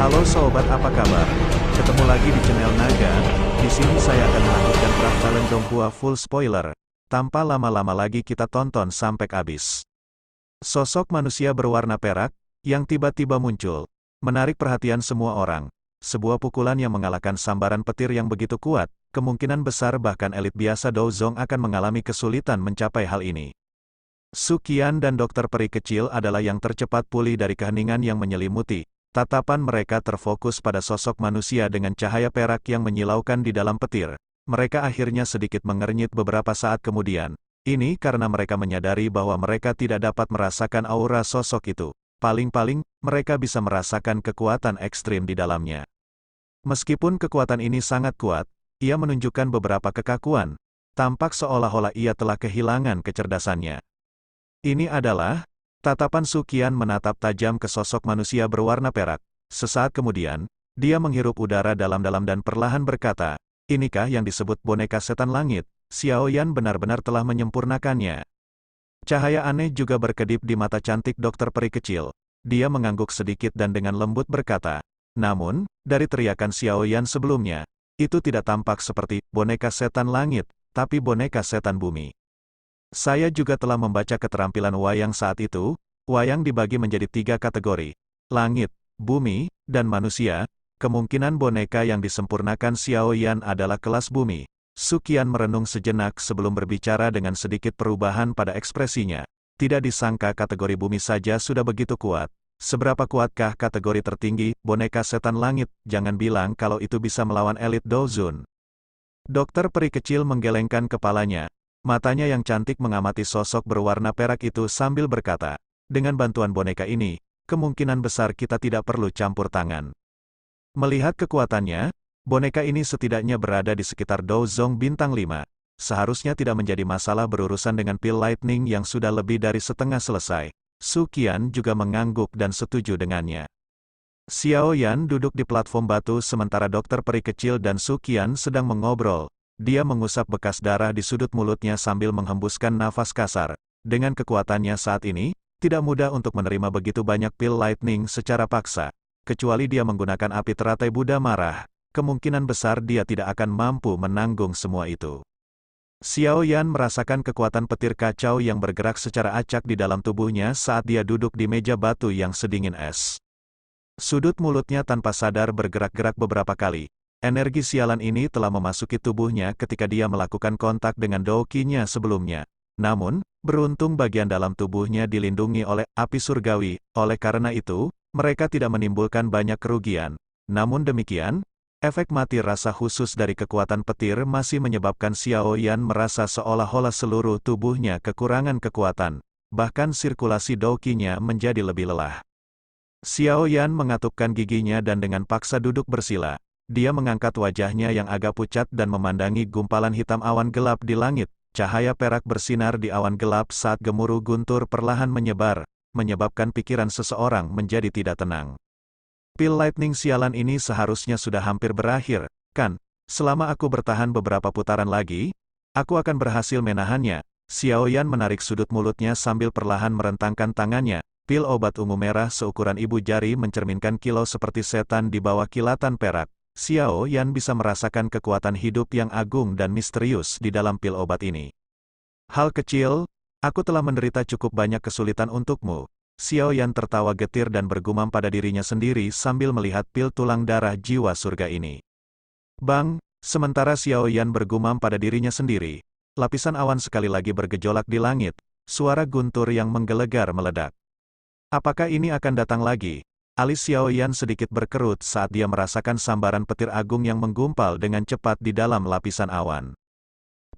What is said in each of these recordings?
Halo sobat, apa kabar? Ketemu lagi di channel Naga. Di sini saya akan melanjutkan Fractalen Donghua full spoiler. Tanpa lama-lama lagi kita tonton sampai habis. Sosok manusia berwarna perak yang tiba-tiba muncul menarik perhatian semua orang. Sebuah pukulan yang mengalahkan sambaran petir yang begitu kuat, kemungkinan besar bahkan elit biasa Douzong akan mengalami kesulitan mencapai hal ini. Su Qian dan Dokter Peri Kecil adalah yang tercepat pulih dari keheningan yang menyelimuti. Tatapan mereka terfokus pada sosok manusia dengan cahaya perak yang menyilaukan di dalam petir. Mereka akhirnya sedikit mengernyit beberapa saat kemudian. Ini karena mereka menyadari bahwa mereka tidak dapat merasakan aura sosok itu. Paling-paling, mereka bisa merasakan kekuatan ekstrim di dalamnya. Meskipun kekuatan ini sangat kuat, ia menunjukkan beberapa kekakuan. Tampak seolah-olah ia telah kehilangan kecerdasannya. Ini adalah tatapan Su Qian menatap tajam ke sosok manusia berwarna perak. Sesaat kemudian, dia menghirup udara dalam-dalam dan perlahan berkata, "Inikah yang disebut boneka setan langit? Xiao Yan benar-benar telah menyempurnakannya." Cahaya aneh juga berkedip di mata cantik Dokter Peri Kecil. Dia mengangguk sedikit dan dengan lembut berkata, "Namun, dari teriakan Xiao Yan sebelumnya, itu tidak tampak seperti boneka setan langit, tapi boneka setan bumi." Saya juga telah membaca keterampilan wayang saat itu. Wayang dibagi menjadi 3 kategori: langit, bumi, dan manusia. Kemungkinan boneka yang disempurnakan Xiao Yan adalah kelas bumi. Su Qian merenung sejenak sebelum berbicara dengan sedikit perubahan pada ekspresinya. Tidak disangka kategori bumi saja sudah begitu kuat. Seberapa kuatkah kategori tertinggi, boneka setan langit? Jangan bilang kalau itu bisa melawan elit Douzun. Dokter Peri Kecil menggelengkan kepalanya. Matanya yang cantik mengamati sosok berwarna perak itu sambil berkata, "Dengan bantuan boneka ini, kemungkinan besar kita tidak perlu campur tangan." Melihat kekuatannya, boneka ini setidaknya berada di sekitar Douzong bintang 5. Seharusnya tidak menjadi masalah berurusan dengan pil lightning yang sudah lebih dari setengah selesai. Su Qian juga mengangguk dan setuju dengannya. Xiao Yan duduk di platform batu sementara Dokter Peri Kecil dan Su Qian sedang mengobrol. Dia mengusap bekas darah di sudut mulutnya sambil menghembuskan nafas kasar. Dengan kekuatannya saat ini, tidak mudah untuk menerima begitu banyak pil lightning secara paksa. Kecuali dia menggunakan api teratai Buddha marah, kemungkinan besar dia tidak akan mampu menanggung semua itu. Xiao Yan merasakan kekuatan petir kacau yang bergerak secara acak di dalam tubuhnya saat dia duduk di meja batu yang sedingin es. Sudut mulutnya tanpa sadar bergerak-gerak beberapa kali. Energi sialan ini telah memasuki tubuhnya ketika dia melakukan kontak dengan Douqi-nya sebelumnya. Namun, beruntung bagian dalam tubuhnya dilindungi oleh api surgawi, oleh karena itu, mereka tidak menimbulkan banyak kerugian. Namun demikian, efek mati rasa khusus dari kekuatan petir masih menyebabkan Xiao Yan merasa seolah-olah seluruh tubuhnya kekurangan kekuatan. Bahkan sirkulasi Douqi-nya menjadi lebih lelah. Xiao Yan mengatupkan giginya dan dengan paksa duduk bersila. Dia mengangkat wajahnya yang agak pucat dan memandangi gumpalan hitam awan gelap di langit. Cahaya perak bersinar di awan gelap saat gemuruh guntur perlahan menyebar, menyebabkan pikiran seseorang menjadi tidak tenang. Pil lightning sialan ini seharusnya sudah hampir berakhir, kan? Selama aku bertahan beberapa putaran lagi, aku akan berhasil menahannya. Xiao Yan menarik sudut mulutnya sambil perlahan merentangkan tangannya. Pil obat ungu merah seukuran ibu jari mencerminkan kilau seperti setan di bawah kilatan perak. Xiao Yan bisa merasakan kekuatan hidup yang agung dan misterius di dalam pil obat ini. "Hal kecil, aku telah menderita cukup banyak kesulitan untukmu." Xiao Yan tertawa getir dan bergumam pada dirinya sendiri sambil melihat pil tulang darah jiwa surga ini. Bang, sementara Xiao Yan bergumam pada dirinya sendiri, lapisan awan sekali lagi bergejolak di langit, suara guntur yang menggelegar meledak. Apakah ini akan datang lagi? Alis Xiao Yan sedikit berkerut saat dia merasakan sambaran petir agung yang menggumpal dengan cepat di dalam lapisan awan.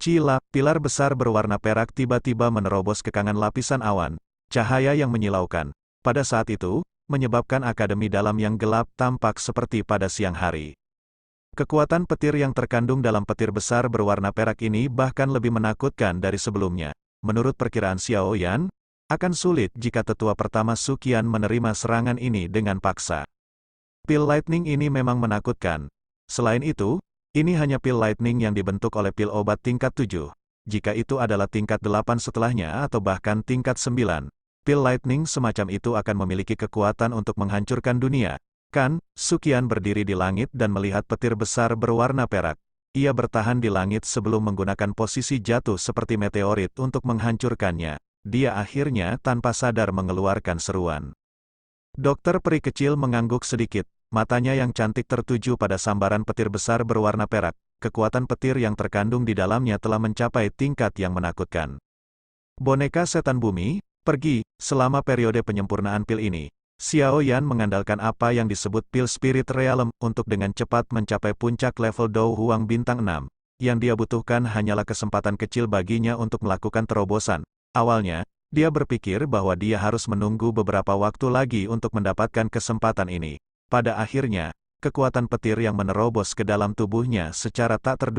Cila, pilar besar berwarna perak tiba-tiba menerobos kekangan lapisan awan, cahaya yang menyilaukan. Pada saat itu, menyebabkan akademi dalam yang gelap tampak seperti pada siang hari. Kekuatan petir yang terkandung dalam petir besar berwarna perak ini bahkan lebih menakutkan dari sebelumnya. Menurut perkiraan Xiao Yan, akan sulit jika tetua pertama Su Qian menerima serangan ini dengan paksa. Pil lightning ini memang menakutkan. Selain itu, ini hanya pil lightning yang dibentuk oleh pil obat tingkat 7. Jika itu adalah tingkat 8 setelahnya atau bahkan tingkat 9, pil lightning semacam itu akan memiliki kekuatan untuk menghancurkan dunia. Kan, Sukian berdiri di langit dan melihat petir besar berwarna perak. Ia bertahan di langit sebelum menggunakan posisi jatuh seperti meteorit untuk menghancurkannya. Dia akhirnya tanpa sadar mengeluarkan seruan. Dokter peri kecil mengangguk sedikit, matanya yang cantik tertuju pada sambaran petir besar berwarna perak. Kekuatan petir yang terkandung di dalamnya telah mencapai tingkat yang menakutkan. Boneka setan bumi, pergi. Selama periode penyempurnaan pil ini, Xiao Yan mengandalkan apa yang disebut pil Spirit Realm untuk dengan cepat mencapai puncak level Dou Huang bintang 6. Yang dia butuhkan hanyalah kesempatan kecil baginya untuk melakukan terobosan. Awalnya, dia berpikir bahwa dia harus menunggu beberapa waktu lagi untuk mendapatkan kesempatan ini. Pada akhirnya, kekuatan petir yang menerobos ke dalam tubuhnya secara tak terduga